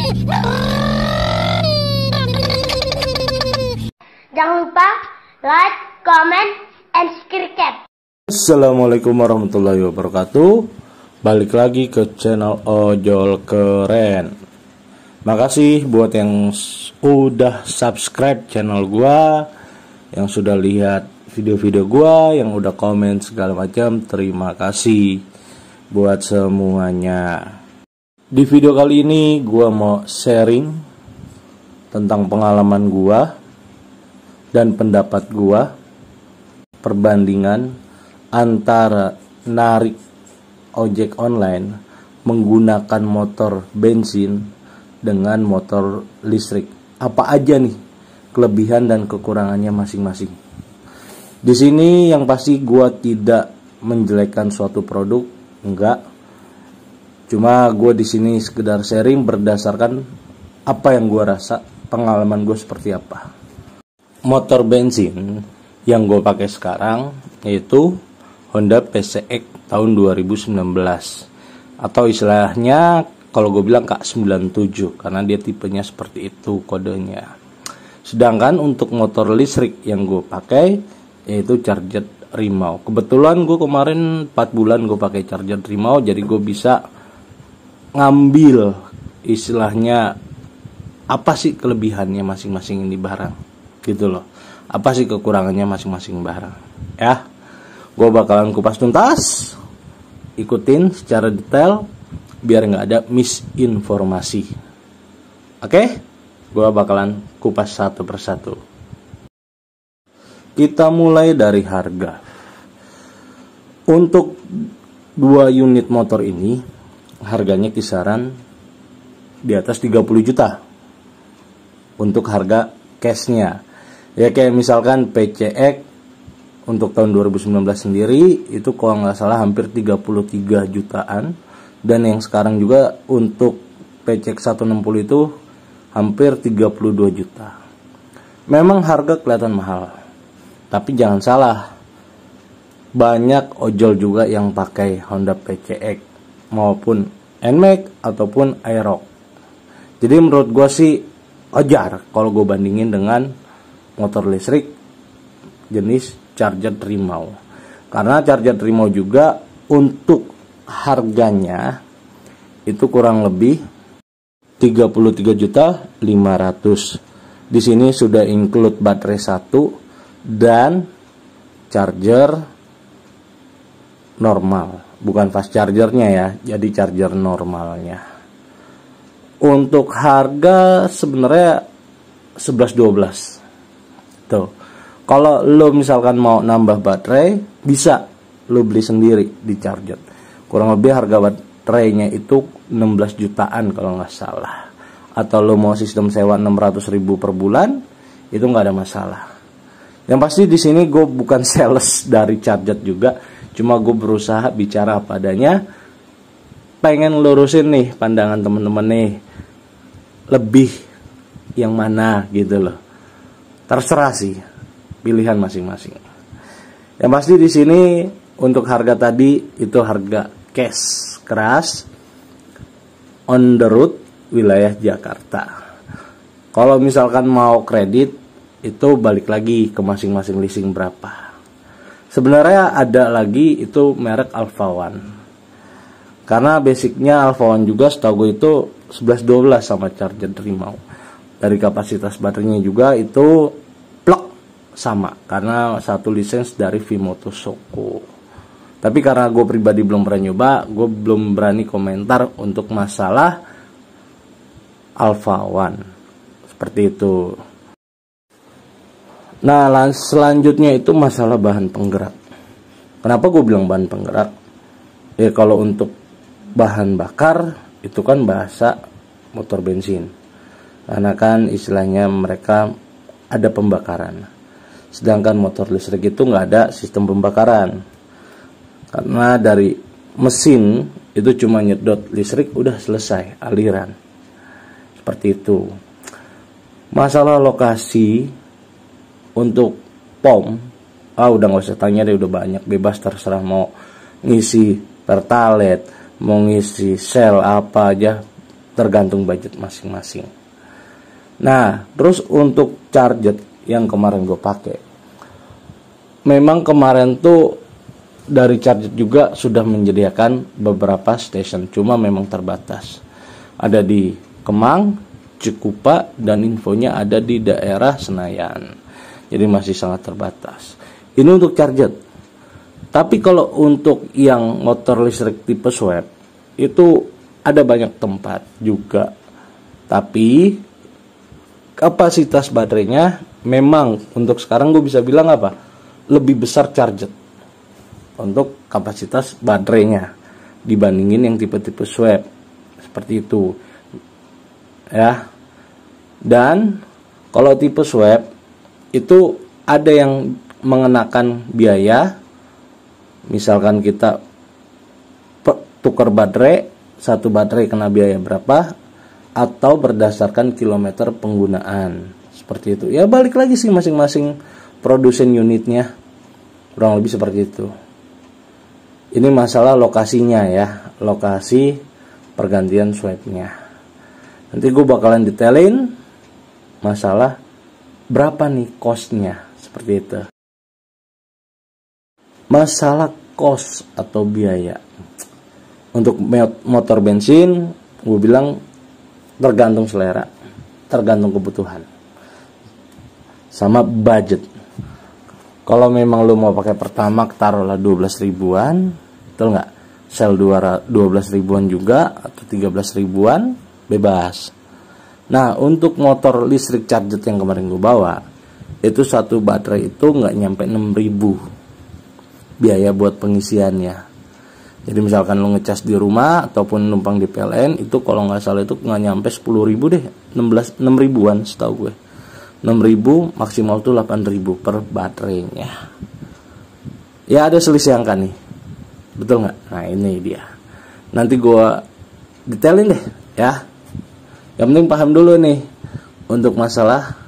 Jangan lupa like, comment, and subscribe. Assalamualaikum warahmatullahi wabarakatuh. Balik lagi ke channel Ojol Keren. Makasih buat yang udah subscribe channel gua, yang sudah lihat video-video gua, yang udah komen segala macam. Terima kasih buat semuanya. Di video kali ini gua mau sharing tentang pengalaman gua dan pendapat gua perbandingan antara narik ojek online menggunakan motor bensin dengan motor listrik. Apa aja nih kelebihan dan kekurangannya masing-masing. Di sini yang pasti gua tidak menjelekkan suatu produk, enggak. Cuma gua di sini sekedar sharing berdasarkan apa yang gua rasa, pengalaman gua seperti apa. Motor bensin yang gue pakai sekarang yaitu Honda PCX tahun 2019, atau istilahnya kalau gue bilang K97 karena dia tipenya seperti itu kodenya. Sedangkan untuk motor listrik yang gue pakai yaitu Charger Rimau. Kebetulan gue kemarin 4 bulan gue pakai Charger Rimau, jadi gue bisa ngambil istilahnya apa sih kelebihannya masing-masing ini barang gitu loh. Apa sih kekurangannya masing-masing barang ya. Gue bakalan kupas tuntas, ikutin secara detail biar nggak ada misinformasi. Oke, gue bakalan kupas satu persatu. Kita mulai dari harga. Untuk 2 unit motor ini harganya kisaran di atas 30 juta untuk harga cashnya. Ya kayak misalkan PCX untuk tahun 2019 sendiri itu kalau nggak salah hampir 33 jutaan. Dan yang sekarang juga untuk PCX 160 itu hampir 32 juta. Memang harga kelihatan mahal, tapi jangan salah, banyak ojol juga yang pakai Honda PCX maupun NMAX ataupun Aerox. Jadi menurut gue sih wajar kalau gue bandingin dengan motor listrik jenis Charger Rimau. Karena Charger Rimau juga untuk harganya itu kurang lebih 33.500.000. Di sini sudah include baterai 1 dan charger normal, bukan fast chargernya ya, jadi charger normalnya. Untuk harga sebenarnya 11-12. Tuh. Kalau lo misalkan mau nambah baterai, bisa lo beli sendiri di charger. Kurang lebih harga baterainya itu 16 jutaan kalau nggak salah. Atau lo mau sistem sewa 600.000 per bulan, itu nggak ada masalah. Yang pasti di sini gue bukan sales dari charger juga, cuma gue berusaha bicara padanya. Pengen lurusin nih pandangan temen-temen nih, lebih yang mana gitu loh. Terserah sih, pilihan masing-masing. Yang pasti di sini untuk harga tadi itu harga cash keras on the road wilayah Jakarta. Kalau misalkan mau kredit itu balik lagi ke masing-masing leasing berapa. Sebenarnya ada lagi itu merek Alpha One. Karena basicnya Alpha One juga setahu gue itu 11-12 sama Charger Rimau. Dari kapasitas baterainya juga itu plek sama, karena satu lisensi dari Vimoto Shoko. Tapi karena gue pribadi belum pernah nyoba, gue belum berani komentar untuk masalah Alpha One seperti itu. Nah selanjutnya itu masalah bahan penggerak. Kenapa gue bilang bahan penggerak? Ya kalau untuk bahan bakar itu kan bahasa motor bensin, karena kan istilahnya mereka ada pembakaran. Sedangkan motor listrik itu nggak ada sistem pembakaran, karena dari mesin itu cuma nyedot listrik udah selesai aliran. Seperti itu. Masalah lokasi untuk pom, udah nggak usah tanya deh, udah banyak, bebas terserah mau ngisi pertalite, mau ngisi sel apa aja tergantung budget masing-masing. Nah, terus untuk charger yang kemarin gue pakai, memang kemarin tuh dari charger juga sudah menyediakan beberapa station, cuma memang terbatas. Ada di Kemang, Cikupa, dan infonya ada di daerah Senayan. Jadi masih sangat terbatas. Ini untuk charger. Tapi kalau untuk yang motor listrik tipe Swipe, itu ada banyak tempat juga. Tapi kapasitas baterainya memang untuk sekarang gue bisa bilang apa? Lebih besar charger untuk kapasitas baterainya dibandingin yang tipe-tipe Swipe. Seperti itu. Ya. Dan kalau tipe Swipe itu ada yang mengenakan biaya. Misalkan kita tukar baterai, satu baterai kena biaya berapa, atau berdasarkan kilometer penggunaan. Seperti itu. Ya balik lagi sih masing-masing produsen unitnya. Kurang lebih seperti itu. Ini masalah lokasinya ya, lokasi pergantian swipe-nya. Nanti gue bakalan detailin masalah berapa nih cost-nya, seperti itu. Masalah cost atau biaya untuk motor bensin, gue bilang tergantung selera, tergantung kebutuhan, sama budget. Kalau memang lo mau pakai Pertamax, taruhlah 12 ribuan, betul nggak? Sel 12 ribuan juga atau 13 ribuan, bebas. Nah, untuk motor listrik charger yang kemarin gue bawa, itu satu baterai itu nggak nyampe 6.000 biaya buat pengisiannya. Jadi misalkan lo ngecas di rumah ataupun numpang di PLN, itu kalau nggak salah itu nggak nyampe 10.000 deh, 6 ribuan setahu gue. 6.000 maksimal tuh 8.000 per baterainya. Ya ada selisih angka nih, betul nggak? Nah ini dia. Nanti gue detailin deh ya. Yang penting paham dulu nih untuk masalah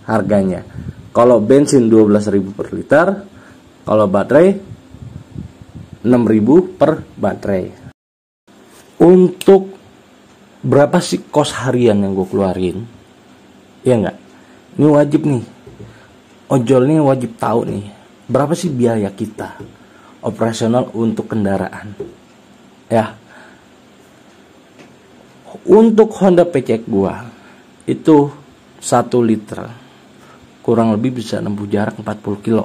harganya. Kalau bensin 12.000 per liter, kalau baterai 6.000 per baterai. Untuk berapa sih kos harian yang gue keluarin? Ya enggak? Ini wajib nih. Ojol ini wajib tahu nih. Berapa sih biaya kita operasional untuk kendaraan? Ya. Untuk Honda PCX gua itu 1 liter kurang lebih bisa nempuh jarak 40 kilo.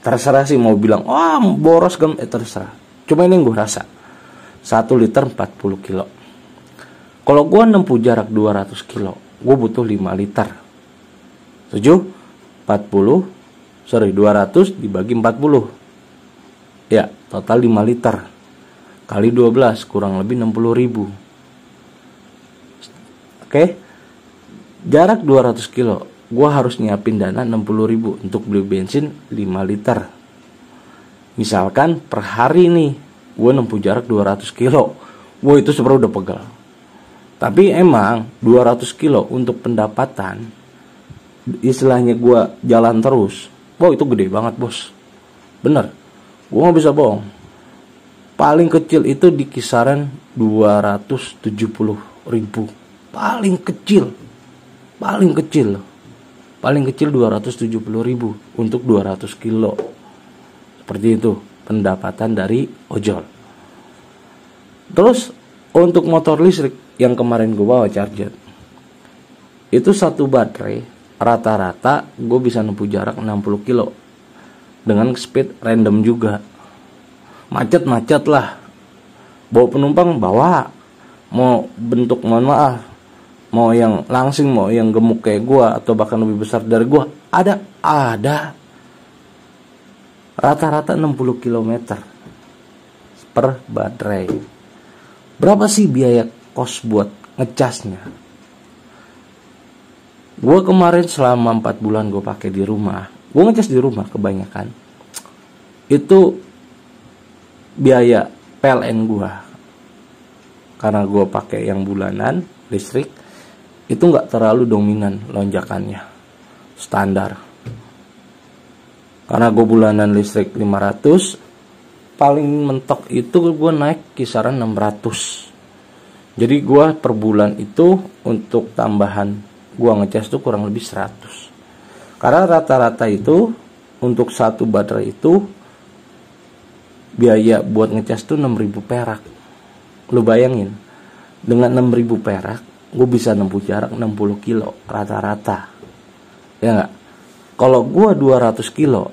Terserah sih mau bilang, wah boros kan, terserah. Cuma ini yang gue rasa 1 liter 40 kilo. Kalau gue nempuh jarak 200 kilo, gue butuh 5 liter. 200 dibagi 40. Ya, total 5 liter. Kali 12 kurang lebih 60.000. Oke. Jarak 200 kilo. Gue harus nyiapin dana 60.000 untuk beli bensin 5 liter. Misalkan per hari nih gue nempuh jarak 200 kilo. Wah itu sebenarnya udah pegal. Tapi emang 200 kilo untuk pendapatan, istilahnya gue jalan terus, wah itu gede banget bos. Bener, gue gak bisa bohong. Paling kecil itu di kisaran 270.000. Paling kecil 270.000 untuk 200 kilo. Seperti itu pendapatan dari ojol. Terus untuk motor listrik yang kemarin gue bawa charger, itu satu baterai rata-rata gue bisa nempuh jarak 60 kilo dengan speed random juga. Macet lah, bawa penumpang bawa, mau bentuk mohon maaf, mau yang langsing, mau yang gemuk kayak gue atau bahkan lebih besar dari gue, ada rata-rata 60 km per baterai. Berapa sih biaya kos buat ngecasnya? Gue kemarin selama 4 bulan gue pakai di rumah, gue ngecas di rumah kebanyakan, itu biaya PLN gue, karena gue pakai yang bulanan listrik, itu nggak terlalu dominan lonjakannya, standar. Karena gue bulanan listrik 500, paling mentok itu gue naik kisaran 600. Jadi gue per bulan itu untuk tambahan gue ngecas tuh kurang lebih 100. Karena rata-rata itu untuk satu baterai itu biaya buat ngecas tuh 6.000 perak. Lu bayangin, dengan 6.000 perak gue bisa nempuh jarak 60 kilo rata-rata. Ya nggak? Kalau gue 200 kilo,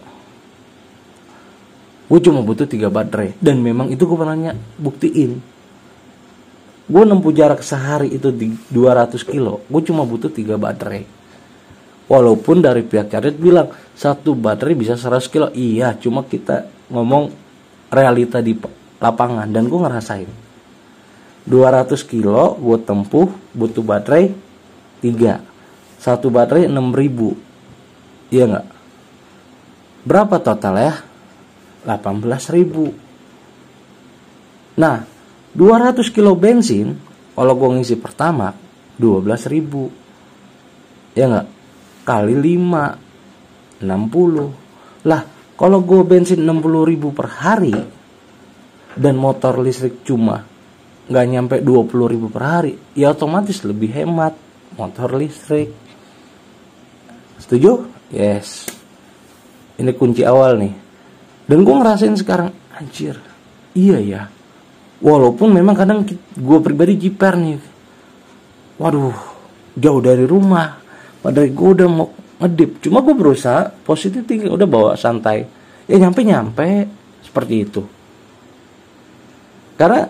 gue cuma butuh 3 baterai. Dan memang itu gue pernah buktiin. Gue nempuh jarak sehari itu di 200 kilo, gue cuma butuh 3 baterai. Walaupun dari pihak Charge bilang satu baterai bisa 100 kilo. Iya, cuma kita ngomong realita di lapangan. Dan gue ngerasain 200 kilo gue tempuh butuh baterai 3. Satu baterai 6.000. Iya nggak? Berapa total ya? 18.000. Nah, 200 kilo bensin kalau gue ngisi pertama 12.000. Ya nggak? Kali 5 60. Lah, kalau gue bensin 60.000 per hari dan motor listrik cuma nggak nyampe 20.000 per hari, ya otomatis lebih hemat motor listrik. Setuju? Yes. Ini kunci awal nih. Dan gue ngerasain sekarang, anjir, iya ya. Walaupun memang kadang gue pribadi jiper nih. Waduh, jauh dari rumah. Padahal gue udah mau ngedip. Cuma gue berusaha positif tinggi, udah bawa santai. Ya nyampe-nyampe seperti itu. Karena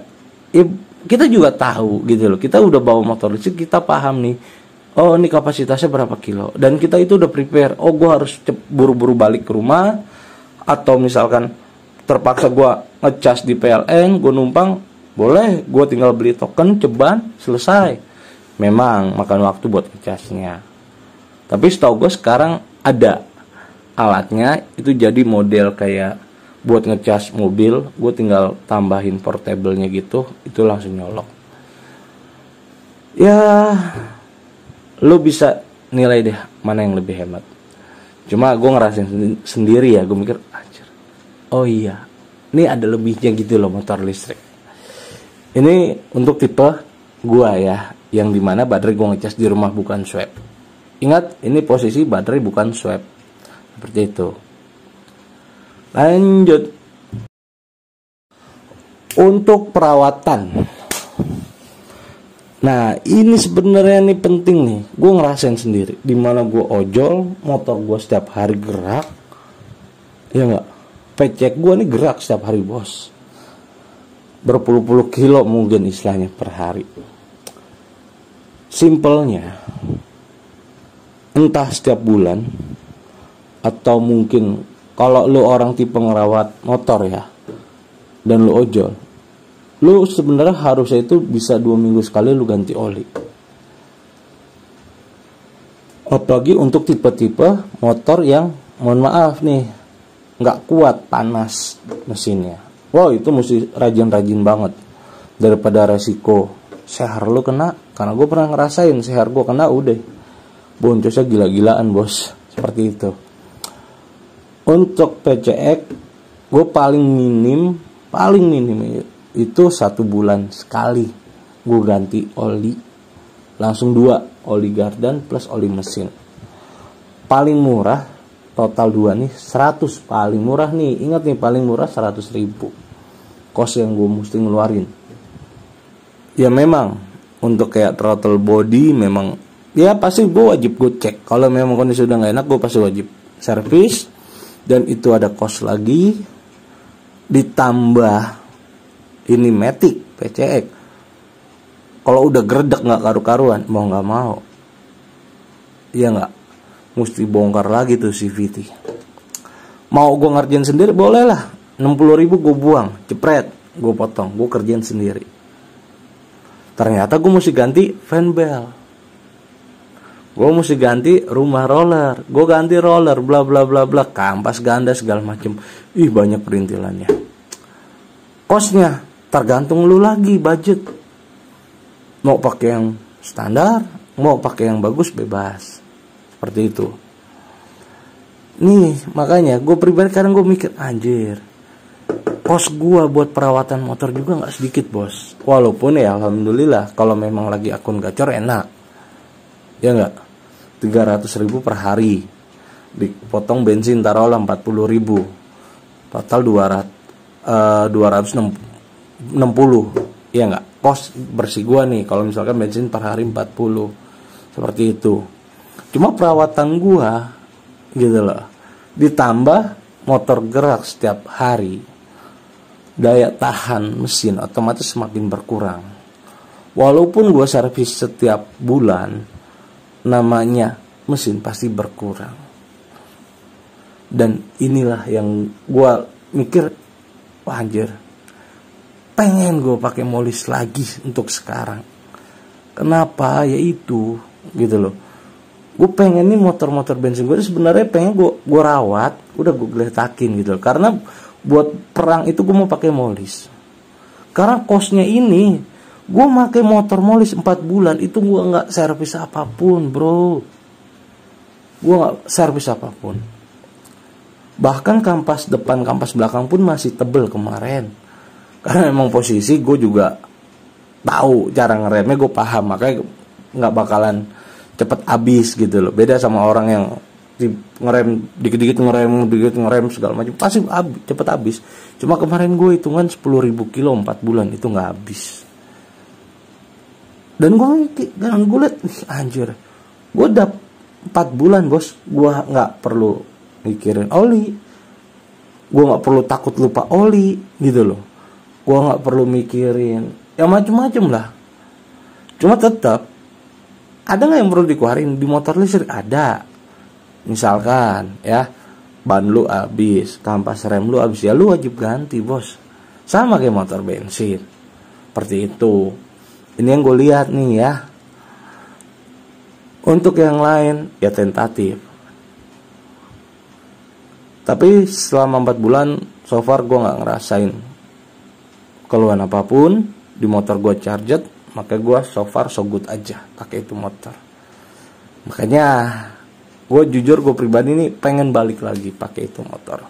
ya, kita juga tahu gitu loh. Kita udah bawa motor listrik, kita paham nih. Oh, ini kapasitasnya berapa kilo. Dan kita itu udah prepare. Oh, gue harus buru-buru balik ke rumah. Atau misalkan terpaksa gue ngecas di PLN, gue numpang, boleh, gue tinggal beli token, ceban, selesai. Memang makan waktu buat ngecasnya. Tapi setahu gue sekarang ada alatnya, itu jadi model kayak buat ngecas mobil, gue tinggal tambahin portable-nya gitu, itu langsung nyolok. Ya, lo bisa nilai deh mana yang lebih hemat. Cuma gue ngerasain sendiri ya, gue mikir, anjir, oh iya, ini ada lebihnya gitu loh motor listrik. Ini untuk tipe gue ya, yang dimana baterai gue ngecas di rumah bukan swap. Ingat, ini posisi baterai bukan swap. Seperti itu. Lanjut. Untuk perawatan. Nah, ini sebenarnya nih penting nih. Gue ngerasain sendiri. Dimana gue ojol, motor gue setiap hari gerak. Ya enggak? Pecek gue nih gerak setiap hari, bos. Berpuluh-puluh kilo mungkin istilahnya per hari. Simpelnya, entah setiap bulan, atau mungkin kalau lu orang tipe ngerawat motor ya, dan lu ojol, lu sebenarnya harusnya itu bisa 2 minggu sekali lu ganti oli. Apalagi untuk tipe-tipe motor yang, mohon maaf nih, nggak kuat panas mesinnya. Wow, itu mesti rajin-rajin banget. Daripada resiko sehar lu kena, karena gue pernah ngerasain sehar gue kena, udah boncosnya gila-gilaan, bos. Seperti itu. Untuk PCX, gue paling minim itu 1 bulan sekali gue ganti oli, langsung 2 oli gardan plus oli mesin. Paling murah total 2 nih 100, paling murah nih, ingat nih, paling murah 100.000 kos yang gue mesti ngeluarin. Ya memang untuk kayak throttle body memang ya pasti gue wajib gue cek. Kalau memang kondisi udah nggak enak, gue pasti wajib servis. Dan itu ada kos lagi, ditambah ini Matic PCX. Kalau udah gredek nggak karu-karuan, mau nggak mau, iya nggak, mesti bongkar lagi tuh CVT. Mau gue ngerjain sendiri boleh lah, 60.000 gue buang, jepret, gue potong, gue kerjain sendiri. Ternyata gue mesti ganti fan bell, gue mesti ganti rumah roller, gue ganti roller, bla bla bla bla, kampas ganda segala macem. Ih, banyak perintilannya. Kosnya tergantung lu lagi budget. Mau pakai yang standar, mau pakai yang bagus, bebas. Seperti itu. Nih makanya gue pribadi kadang gue mikir, anjir, kos gua buat perawatan motor juga nggak sedikit bos. Walaupun ya alhamdulillah kalau memang lagi akun gacor enak, ya nggak, 300.000 per hari, dipotong bensin taruhlah 40.000, total 260, ya nggak, kos bersih gua nih kalau misalkan bensin per hari 40, seperti itu. Cuma perawatan gua gitu loh, ditambah motor gerak setiap hari, daya tahan mesin otomatis semakin berkurang. Walaupun gue servis setiap bulan, namanya mesin pasti berkurang. Dan inilah yang gue mikir, wah anjir, pengen gue pakai molis lagi untuk sekarang. Kenapa? Ya itu gitu loh. Gue pengen nih motor-motor bensin gue sebenarnya pengen gue rawat, udah gue geletakin gitu loh. Karena buat perang itu gue mau pakai molis. Karena kosnya ini, gue pakai motor molis 4 bulan itu gue nggak servis apapun, bro. Gue nggak servis apapun. Bahkan kampas depan, kampas belakang pun masih tebel kemarin. Karena memang posisi gue juga tahu cara ngeremnya, gue paham, makanya nggak bakalan cepet habis gitu loh. Beda sama orang yang ngerem dikit-dikit ngerem segala macam pasti cepet habis. Cuma kemarin gue hitungan 10.000 kilo 4 bulan itu nggak habis. Dan gue liat anjir, gue udah 4 bulan bos, gue nggak perlu mikirin oli, gue nggak perlu takut lupa oli gitu loh, gue nggak perlu mikirin ya macem-macem lah. Cuma tetap ada nggak yang perlu dikeluarin di motor listrik? Ada. Misalkan ya, ban lu habis, kampas rem lu habis, ya lu wajib ganti bos. Sama kayak motor bensin, seperti itu. Ini yang gue lihat nih ya. Untuk yang lain ya tentatif. Tapi selama 4 bulan so far gue nggak ngerasain keluhan apapun di motor gue charged. Makanya gue so far so good aja pakai itu motor. Makanya gue jujur, gue pribadi nih pengen balik lagi pakai itu motor.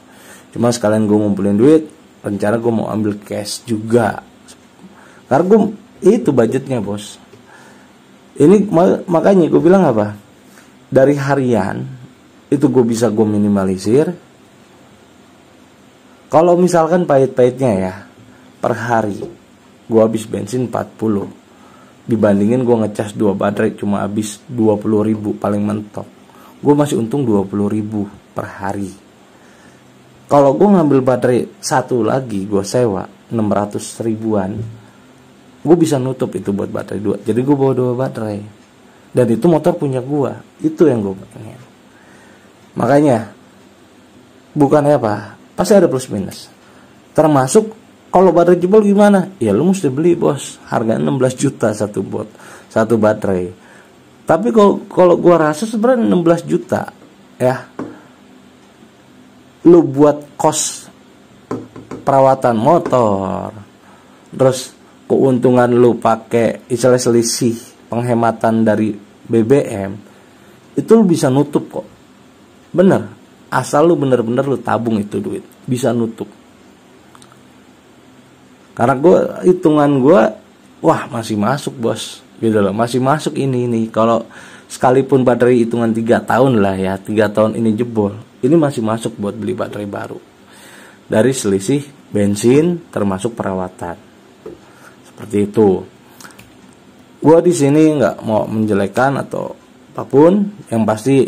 Cuma sekalian gue ngumpulin duit, rencana gue mau ambil cash juga. Karena gue itu budgetnya bos. Ini makanya gue bilang apa? Dari harian itu gue bisa gue minimalisir. Kalau misalkan pahit-pahitnya ya, per hari gue habis bensin 40. Dibandingin gue ngecas 2 baterai cuma habis 20.000 paling mentok, gue masih untung 20.000 per hari. Kalau gue ngambil baterai satu lagi, gue sewa 600 ribuan, gue bisa nutup itu buat baterai 2. Jadi gue bawa 2 baterai, dan itu motor punya gue. Itu yang gue pengen. Makanya bukannya apa, pasti ada plus minus. Termasuk kalau baterai jebol gimana? Ya lu mesti beli bos, harganya 16 juta satu baterai. Tapi kalau gua rasa sebenarnya 16 juta ya, lu buat kos perawatan motor, terus keuntungan lu pakai istilah selisih penghematan dari BBM, itu lu bisa nutup kok. Bener, asal lu bener-bener lu tabung itu duit, bisa nutup. Karena hitungan gue, wah masih masuk bos, gitu loh, masih masuk ini. Kalau sekalipun baterai hitungan 3 tahun lah ya, 3 tahun ini jebol, ini masih masuk buat beli baterai baru. Dari selisih bensin termasuk perawatan, seperti itu. Gue di sini nggak mau menjelekkan atau apapun, yang pasti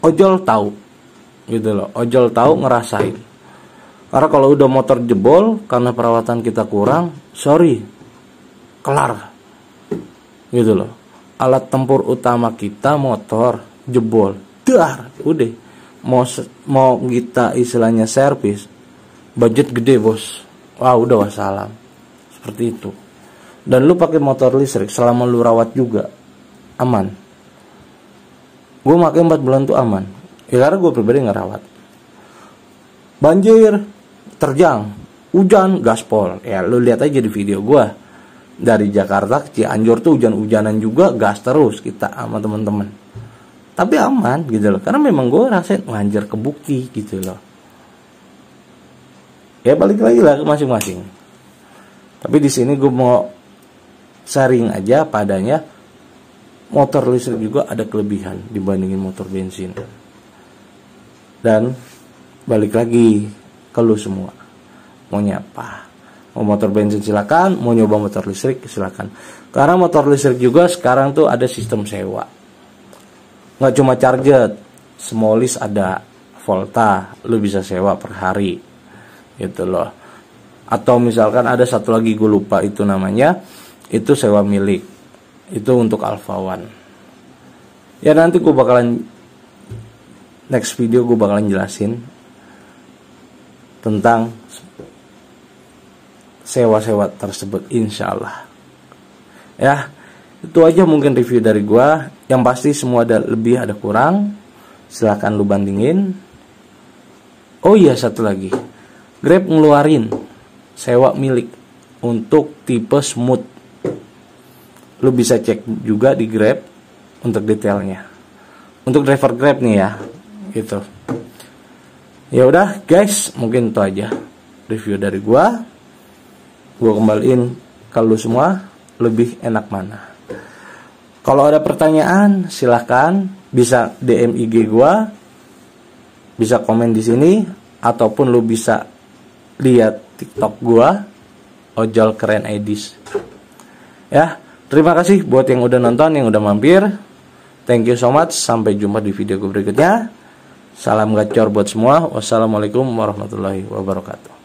ojol tahu, gitu loh, ojol tahu ngerasain. Karena kalau udah motor jebol karena perawatan kita kurang, sorry, kelar, gitu loh. Alat tempur utama kita motor jebol, dar, udah. Mau kita istilahnya servis, budget gede bos, wah udah wassalam, seperti itu. Dan lu pakai motor listrik selama lu rawat juga aman. Gue pakai 4 bulan tuh aman, ya karena gue pribadi ngerawat. Banjir, terjang, hujan, gaspol. Ya lu lihat aja di video gue. Dari Jakarta ke Cianjur tuh hujan-hujanan juga, gas terus kita sama teman-teman. Tapi aman gitu loh. Karena memang gue rasain anjir kebukti gitu loh. Ya balik lagi lah ke masing-masing. Tapi di sini gue mau sharing aja padanya, motor listrik juga ada kelebihan dibandingin motor bensin. Dan balik lagi ke lu semua, maunya apa? Mau motor bensin silakan, mau nyoba motor listrik silakan. Karena motor listrik juga sekarang tuh ada sistem sewa. Nggak cuma charger, Smolis ada, Volta, lu bisa sewa per hari gitu loh. Atau misalkan ada satu lagi gue lupa itu namanya, itu sewa milik, itu untuk Alpha One. Ya nanti gue bakalan next video gue bakalan jelasin tentang sewa-sewa tersebut, insya Allah. Ya itu aja mungkin review dari gue. Yang pasti semua ada lebih ada kurang, silahkan lu bandingin. Oh iya, satu lagi, Grab ngeluarin sewa milik untuk tipe smooth. Lu bisa cek juga di Grab untuk detailnya. Untuk driver Grab nih ya, gitu. Ya udah guys, mungkin itu aja review dari gua. Gua kembaliin kalau semua lebih enak mana. Kalau ada pertanyaan silahkan bisa DM IG gua, bisa komen di sini, ataupun lu bisa lihat TikTok gua, Ojol Keren Edis. Ya, terima kasih buat yang udah nonton, yang udah mampir. Thank you so much. Sampai jumpa di video berikutnya. Salam gacor buat semua. Wassalamualaikum warahmatullahi wabarakatuh.